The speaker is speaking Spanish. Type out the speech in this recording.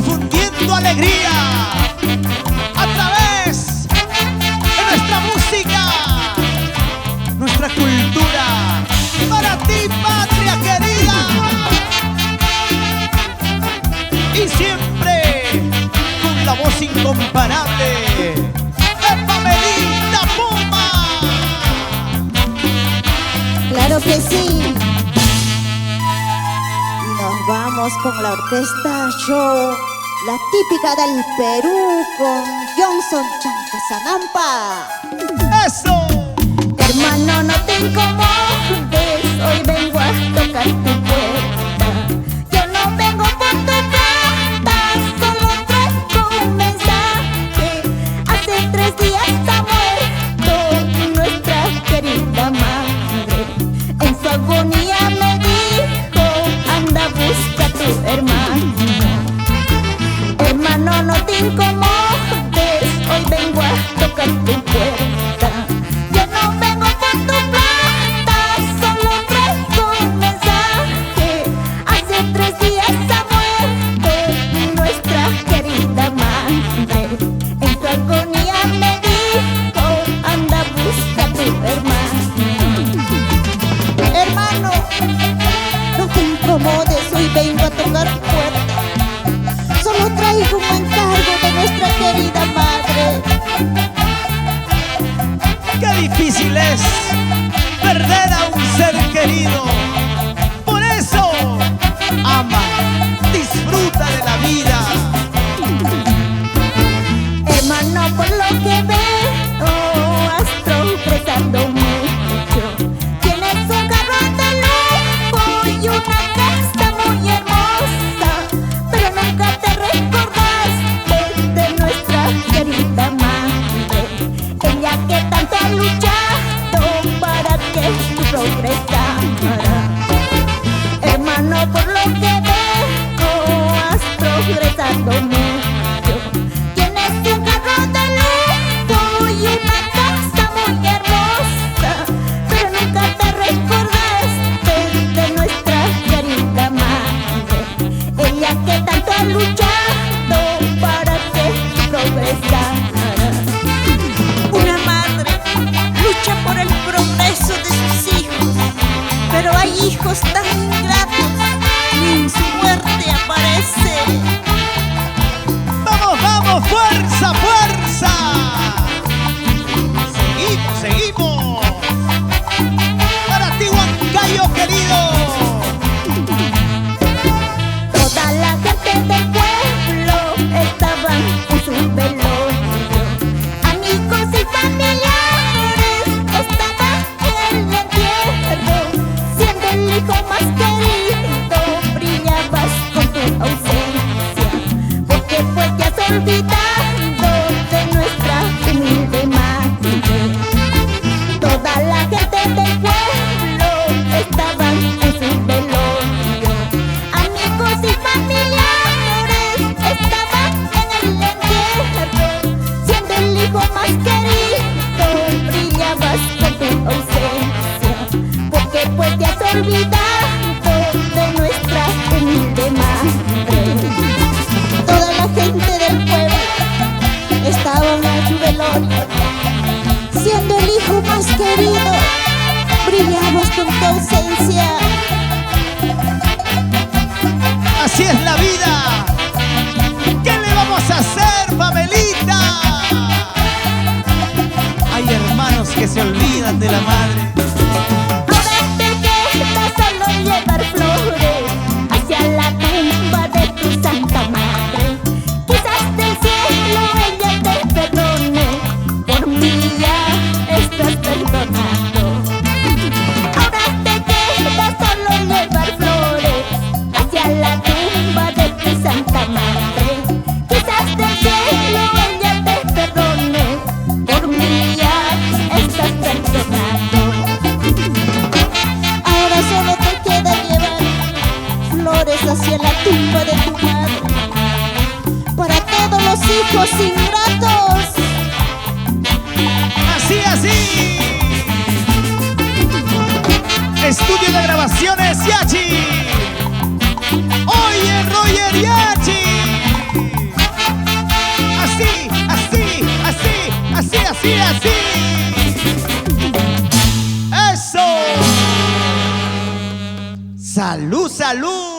difundiendo alegría a través de nuestra música, nuestra cultura, para ti, patria querida. Y siempre con la voz incomparable de Pamelita Puma. Claro que sí. Y nos vamos con la orquesta show, la típica del Perú, con Johnson Chancasanampa. ¡Eso! Hermano, no te incomodes, hoy vengo a tocar tu puerta. Yo no vengo por tu plata, solo traigo un mensaje. Hace 3 días ha muerto nuestra querida madre. En su agonía me dijo, anda, busca a tu hermano. Hermano, no te incomodes, hoy vengo a tocar tu puerta. Yo no vengo por tu plata, solo traigo un mensaje. Hace 3 días ha muerto nuestra querida madre. En tu agonía me dijo, anda, busca a tu hermano. Hermano, no te incomodes, hoy vengo a tocar tu puerta. Solo traigo un encargo de nuestra querida madre. Qué difícil es perder a un ser querido. Por eso, ama, disfruta de la vida. Hermano, por lo que veo, has progresado mucho. Tienes un carro de lujo y una casa muy hermosa, pero nunca te recordaste de nuestra querida madre. Ella que tanto ha luchado para que tú progresaras. Hermano, por lo que veo, has progresado mucho. Tienes un carro de lujo y una casa muy hermosa, pero nunca te recordaste de nuestra querida madre. Ella que tanto ha luchado para que tú progresaras. Una madre lucha por el progreso de sus hijos, pero hay hijos tan ingratos y en su muerte aparece. ¡Vamos, vamos! ¡Fuerza, fuerza! Seguimos, seguimos. Para ti, Huancayo querido. Toda la gente del pueblo estaban en su velorio. Amigos y familiares estaban en el entierro. Siendo el hijo más querido, brillabas con tu ausencia. Porque pues te has olvidado de nuestra humilde madre. Toda la gente del pueblo estaban en su velorio. Amigos y familiares estaban en el entierro. Siendo el hijo más querido, brillabas con tu ausencia. Porque pues te has olvidado de nuestra humilde madre. Toda la gente del pueblo estaba en su velorio. Siendo el hijo más querido, brillamos con tu ausencia. Así es la vida. ¿Qué le vamos a hacer, Pamelita? Hay hermanos que se olvidan de la madre. Ahora te queda solo llevar flores hacia la tumba de tu santa madre. Quizás del cielo ella te perdone, por mí ya estás perdonado. Ahora te queda solo llevar flores hacia la tumba de tu santa madre. Quizás del cielo ella te perdone, por mí ya estás perdonado. Ahora solo te queda llevar flores hacia la tumba de tu madre. Para todos los hijos ingratos. Así, así. Estudio de grabaciones Yachi. Oye, Roger Yachi. así, así. ¡Eso! ¡Salud, salud!